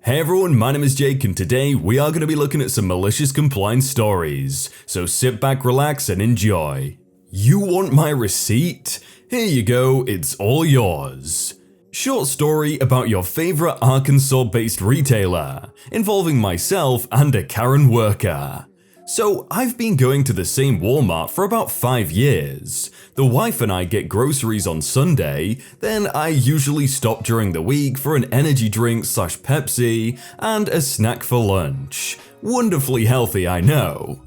Hey everyone, my name is Jake and today we are going to be looking at some malicious compliance stories, so sit back, relax and enjoy. You want my receipt? Here you go, it's all yours. Short story about your favorite Arkansas-based retailer, involving myself and a Karen worker. So I've been going to the same Walmart for about 5 years. The wife and I get groceries on Sunday, then I usually stop during the week for an energy drink / Pepsi and a snack for lunch. Wonderfully healthy, I know.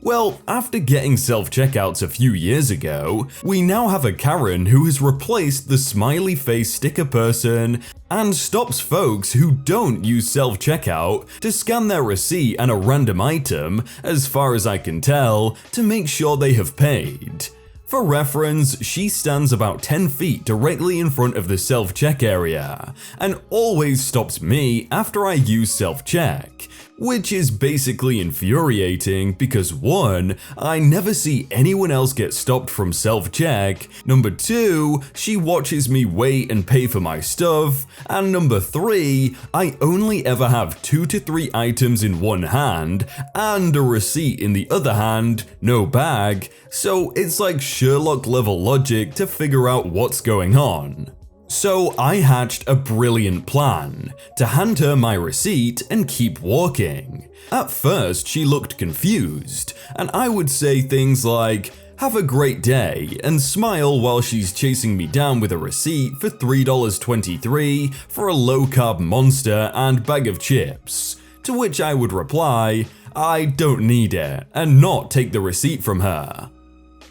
Well, after getting self-checkouts a few years ago, we now have a Karen who has replaced the smiley face sticker person and stops folks who don't use self-checkout to scan their receipt and a random item, as far as I can tell, to make sure they have paid. For reference, she stands about 10 feet directly in front of the self-check area, and always stops me after I use self-check, which is basically infuriating because 1, I never see anyone else get stopped from self-check, number 2, she watches me wait and pay for my stuff, and number 3, I only ever have 2 to 3 items in one hand and a receipt in the other hand, no bag, so it's like Sherlock level logic to figure out what's going on. So I hatched a brilliant plan to hand her my receipt and keep walking. At first she looked confused, and I would say things like, "Have a great day," and smile while she's chasing me down with a receipt for $3.23 for a low-carb Monster and bag of chips, to which I would reply, "I don't need it," and not take the receipt from her.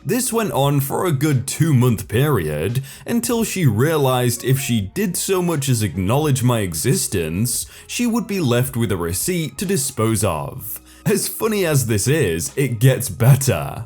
This went on for a good 2-month period until she realized if she did so much as acknowledge my existence, she would be left with a receipt to dispose of. As funny as this is, it gets better.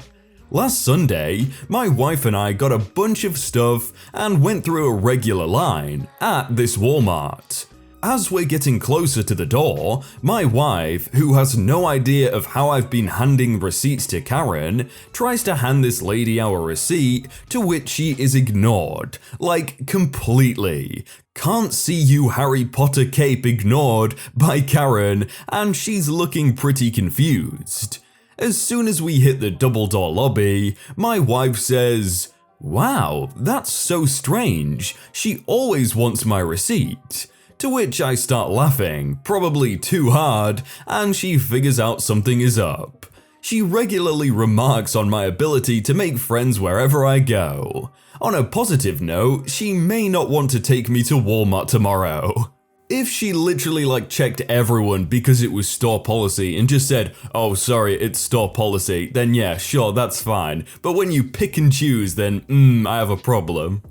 Last Sunday, my wife and I got a bunch of stuff and went through a regular line at this Walmart. As we're getting closer to the door, my wife, who has no idea of how I've been handing receipts to Karen, tries to hand this lady our receipt, to which she is ignored, like completely. "Can't see you Harry Potter cape" ignored by Karen, and she's looking pretty confused. As soon as we hit the double door lobby, my wife says, "Wow, that's so strange, she always wants my receipt." To which I start laughing, probably too hard, and she figures out something is up. She regularly remarks on my ability to make friends wherever I go. On a positive note, she may not want to take me to Walmart tomorrow. If she literally checked everyone because it was store policy and just said, "Oh sorry, it's store policy," then yeah, sure, that's fine. But when you pick and choose, then I have a problem.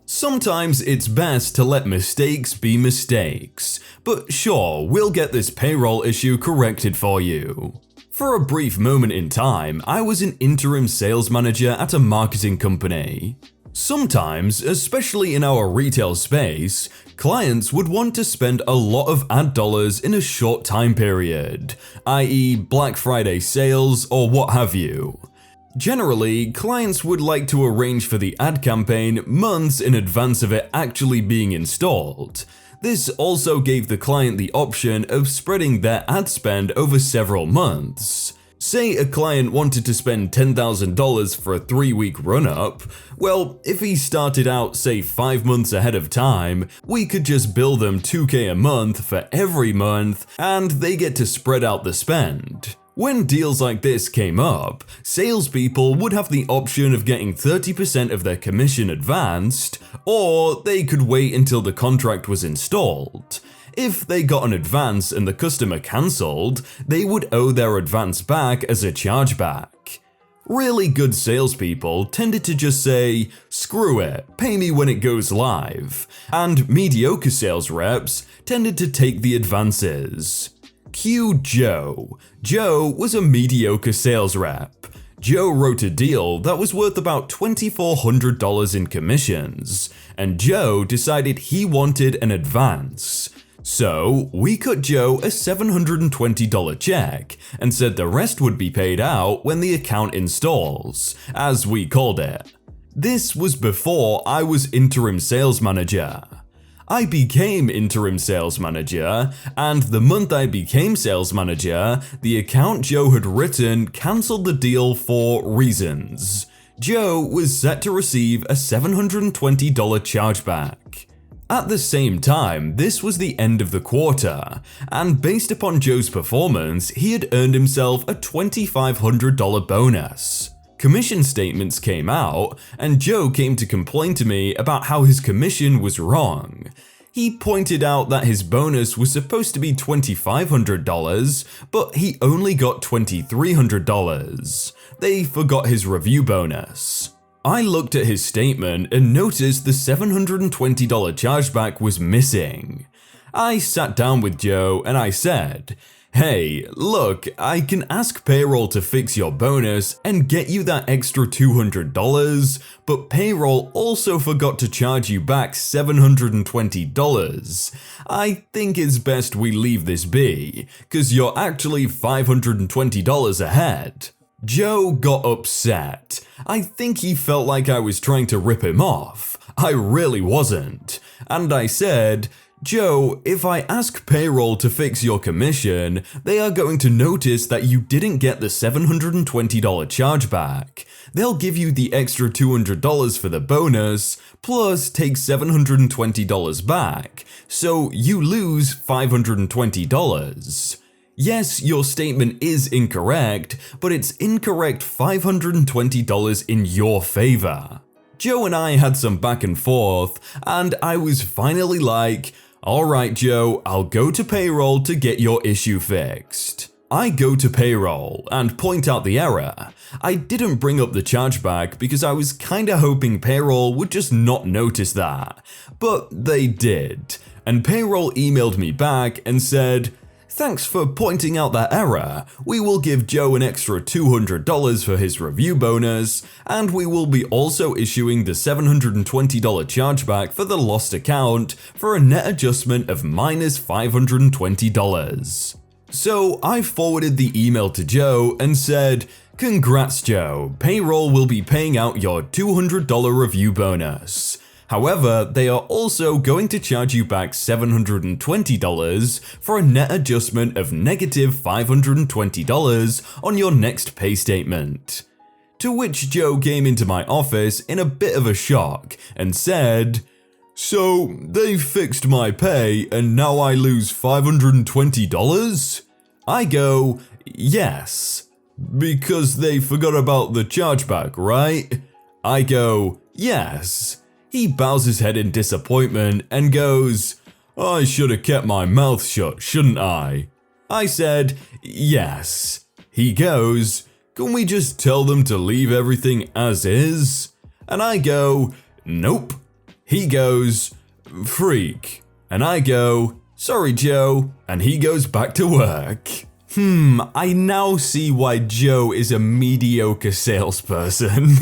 Sometimes it's best to let mistakes be mistakes, but sure, we'll get this payroll issue corrected for you. For a brief moment in time, I was an interim sales manager at a marketing company. Sometimes, especially in our retail space, clients would want to spend a lot of ad dollars in a short time period, i.e. Black Friday sales or what have you. Generally, clients would like to arrange for the ad campaign months in advance of it actually being installed. This also gave the client the option of spreading their ad spend over several months. Say a client wanted to spend $10,000 for a 3-week run-up, well, if he started out say 5 months ahead of time, we could just bill them $2,000 a month for every month and they get to spread out the spend. When deals like this came up, salespeople would have the option of getting 30% of their commission advanced, or they could wait until the contract was installed. If they got an advance and the customer cancelled, they would owe their advance back as a chargeback. Really good salespeople tended to just say, "Screw it, pay me when it goes live," and mediocre sales reps tended to take the advances. Cue Joe. Joe was a mediocre sales rep. Joe wrote a deal that was worth about $2,400 in commissions, and Joe decided he wanted an advance. So we cut Joe a $720 check and said the rest would be paid out when the account installs, as we called it. This was before I was interim sales manager. I became interim sales manager, and the month I became sales manager, the account Joe had written cancelled the deal for reasons. Joe was set to receive a $720 chargeback. At the same time, this was the end of the quarter, and based upon Joe's performance, he had earned himself a $2,500 bonus. Commission statements came out, and Joe came to complain to me about how his commission was wrong. He pointed out that his bonus was supposed to be $2,500, but he only got $2,300. They forgot his review bonus. I looked at his statement and noticed the $720 chargeback was missing. I sat down with Joe and I said, "Hey, look, I can ask Payroll to fix your bonus and get you that extra $200, but Payroll also forgot to charge you back $720. I think it's best we leave this be, cause you're actually $520 ahead." Joe got upset. I think he felt like I was trying to rip him off. I really wasn't. And I said, "Joe, if I ask Payroll to fix your commission, they are going to notice that you didn't get the $720 chargeback. They'll give you the extra $200 for the bonus, plus take $720 back, so you lose $520. Yes, your statement is incorrect, but it's incorrect $520 in your favor." Joe and I had some back and forth, and I was finally like, "Alright Joe, I'll go to Payroll to get your issue fixed." I go to Payroll and point out the error. I didn't bring up the chargeback because I was kinda hoping Payroll would just not notice that, but they did. And Payroll emailed me back and said, "Thanks for pointing out that error. We will give Joe an extra $200 for his review bonus, and we will be also issuing the $720 chargeback for the lost account for a net adjustment of minus $520. So I forwarded the email to Joe and said, "Congrats Joe, Payroll will be paying out your $200 review bonus. However, they are also going to charge you back $720 for a net adjustment of negative $520 on your next pay statement." To which Joe came into my office in a bit of a shock and said, "So they fixed my pay and now I lose $520? I go, "Yes, because they forgot about the chargeback, right?" I go, "Yes." He bows his head in disappointment and goes, "I should have kept my mouth shut, shouldn't I?" I said, "Yes." He goes, "Can we just tell them to leave everything as is?" And I go, "Nope." He goes, "Freak." And I go, "Sorry Joe." And he goes back to work. I now see why Joe is a mediocre salesperson.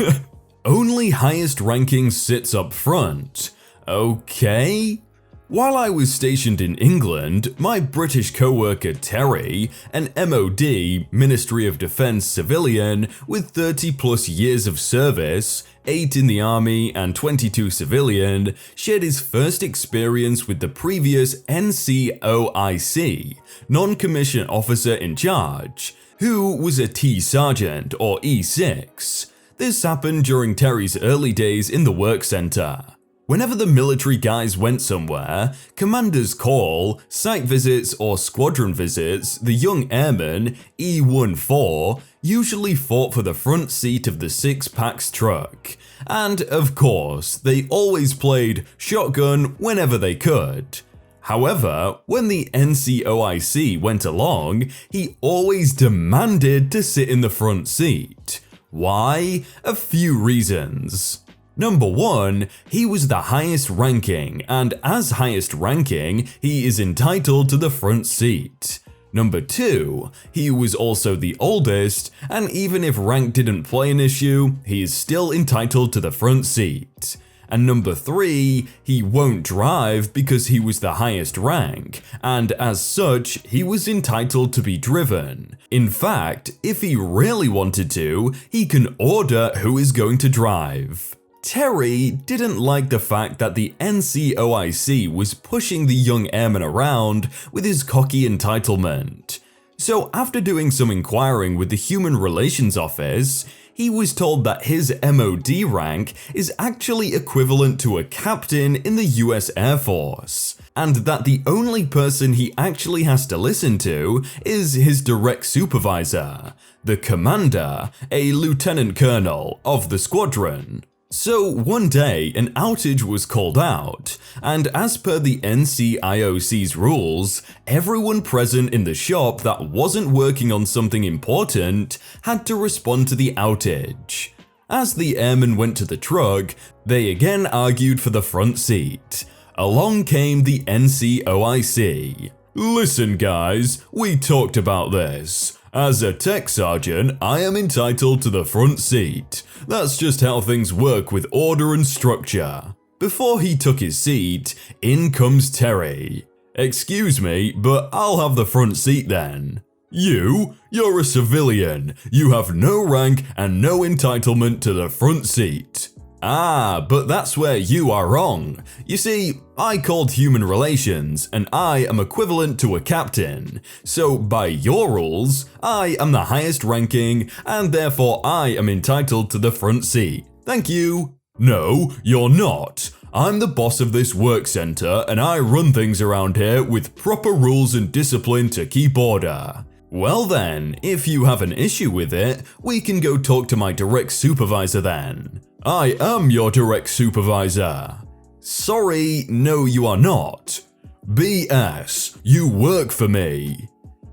Only highest ranking sits up front. Okay. While I was stationed in England, my British co-worker Terry, an MOD, Ministry of Defence civilian with 30 plus years of service, 8 in the army and 22 civilian, shared his first experience with the previous NCOIC, non-commissioned officer in charge, who was a T Sergeant or E6. This happened during Terry's early days in the work center. Whenever the military guys went somewhere, commanders call, site visits or squadron visits, the young airmen, E14, usually fought for the front seat of the six-packs truck. And of course, they always played shotgun whenever they could. However, when the NCOIC went along, he always demanded to sit in the front seat. Why? A few reasons. Number 1, he was the highest ranking, and as highest ranking, he is entitled to the front seat. Number 2, he was also the oldest, and even if rank didn't play an issue, he is still entitled to the front seat. And number 3, he won't drive because he was the highest rank, and as such, he was entitled to be driven. In fact, if he really wanted to, he can order who is going to drive. Terry didn't like the fact that the NCOIC was pushing the young airman around with his cocky entitlement. So after doing some inquiring with the Human Relations Office, he was told that his MOD rank is actually equivalent to a captain in the US Air Force, and that the only person he actually has to listen to is his direct supervisor, the commander, a lieutenant colonel of the squadron. So one day, an outage was called out, and as per the NCIOC's rules, everyone present in the shop that wasn't working on something important had to respond to the outage. As the airmen went to the truck, they again argued for the front seat. Along came the NCOIC. Listen guys, we talked about this. As a tech sergeant, I am entitled to the front seat. That's just how things work with order and structure. Before he took his seat, in comes Terry. Excuse me, but I'll have the front seat then. You're a civilian. You have no rank and no entitlement to the front seat. Ah, but that's where you are wrong. You see, I called Human Relations, and I am equivalent to a captain. So by your rules, I am the highest ranking, and therefore I am entitled to the front seat. Thank you. No, you're not. I'm the boss of this work center, and I run things around here with proper rules and discipline to keep order. Well then, if you have an issue with it, we can go talk to my direct supervisor then. I am your direct supervisor. Sorry, no you are not. BS, you work for me.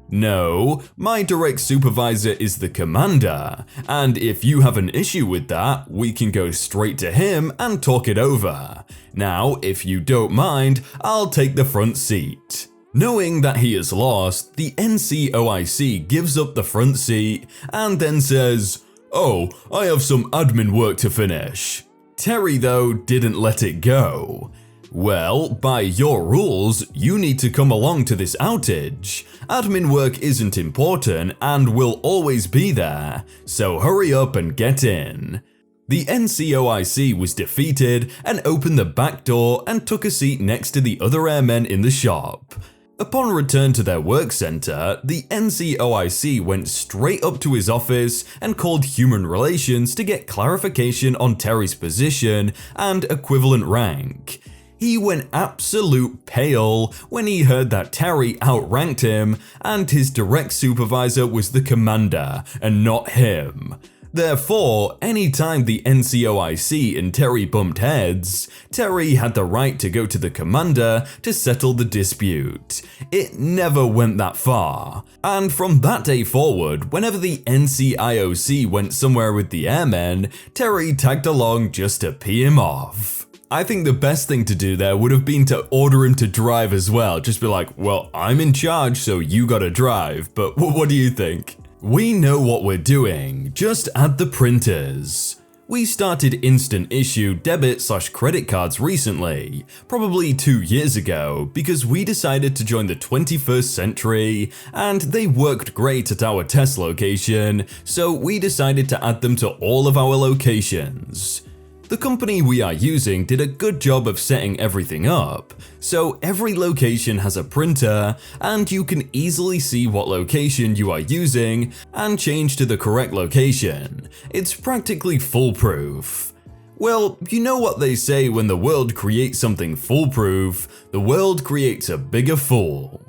No, my direct supervisor is the commander, and if you have an issue with that, we can go straight to him and talk it over. Now, if you don't mind, I'll take the front seat. Knowing that he is lost, the NCOIC gives up the front seat and then says, "Oh, I have some admin work to finish." Terry, though, didn't let it go. Well, by your rules, you need to come along to this outage. Admin work isn't important and will always be there, so hurry up and get in. The NCOIC was defeated and opened the back door and took a seat next to the other airmen in the shop. Upon return to their work center, the NCOIC went straight up to his office and called Human Relations to get clarification on Terry's position and equivalent rank. He went absolute pale when he heard that Terry outranked him and his direct supervisor was the commander and not him. Therefore, anytime the NCOIC and Terry bumped heads, Terry had the right to go to the commander to settle the dispute. It never went that far. And from that day forward, whenever the NCIOC went somewhere with the airmen, Terry tagged along just to pee him off. I think the best thing to do there would have been to order him to drive as well. Just be like, well, I'm in charge, so you gotta drive. But what do you think? We know what we're doing, just add the printers. We started instant issue debit/credit cards recently, probably 2 years ago, because we decided to join the 21st century and they worked great at our test location, so we decided to add them to all of our locations. The company we are using did a good job of setting everything up, so every location has a printer and you can easily see what location you are using and change to the correct location. It's practically foolproof. Well, you know what they say when the world creates something foolproof, the world creates a bigger fool.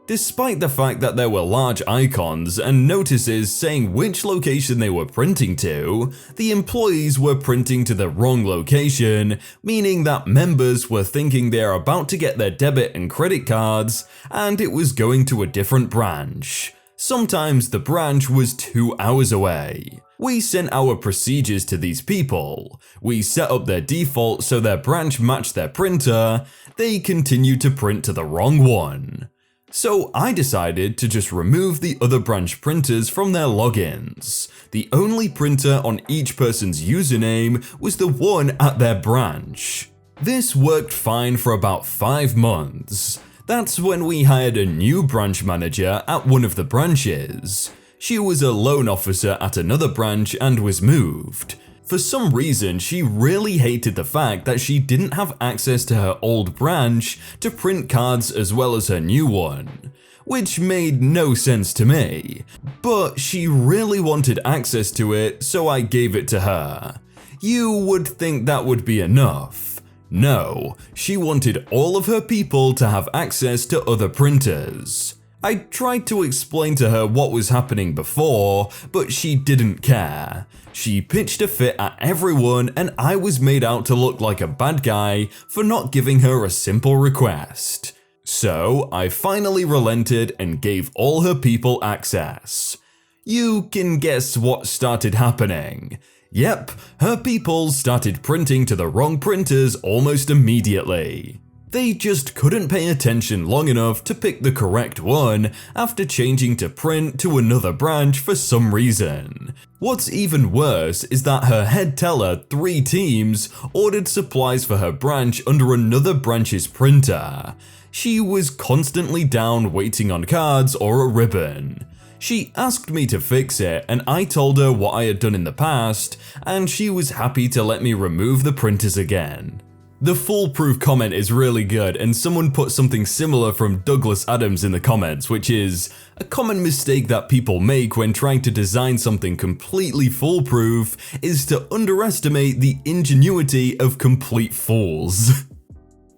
Despite the fact that there were large icons and notices saying which location they were printing to, the employees were printing to the wrong location, meaning that members were thinking they are about to get their debit and credit cards and it was going to a different branch. Sometimes the branch was 2 hours away. We sent our procedures to these people. We set up their default so their branch matched their printer. They continued to print to the wrong one. So I decided to just remove the other branch printers from their logins. The only printer on each person's username was the one at their branch. This worked fine for about 5 months. That's when we hired a new branch manager at one of the branches. She was a loan officer at another branch and was moved. For some reason, she really hated the fact that she didn't have access to her old branch to print cards as well as her new one, which made no sense to me, but she really wanted access to it, so I gave it to her. You would think that would be enough. No, she wanted all of her people to have access to other printers. I tried to explain to her what was happening before, but she didn't care. She pitched a fit at everyone, and I was made out to look like a bad guy for not giving her a simple request. So I finally relented and gave all her people access. You can guess what started happening. Yep, her people started printing to the wrong printers almost immediately. They just couldn't pay attention long enough to pick the correct one after changing to print to another branch for some reason. What's even worse is that her head teller 3 teams ordered supplies for her branch under another branch's printer. She was constantly down waiting on cards or a ribbon. She asked me to fix it, and I told her what I had done in the past, and she was happy to let me remove the printers again. The foolproof comment is really good, and someone put something similar from Douglas Adams in the comments, which is a common mistake that people make when trying to design something completely foolproof is to underestimate the ingenuity of complete fools.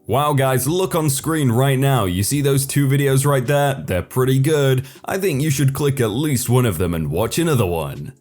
Wow guys, look on screen right now, you see those 2 videos right there? They're pretty good. I think you should click at least one of them and watch another one.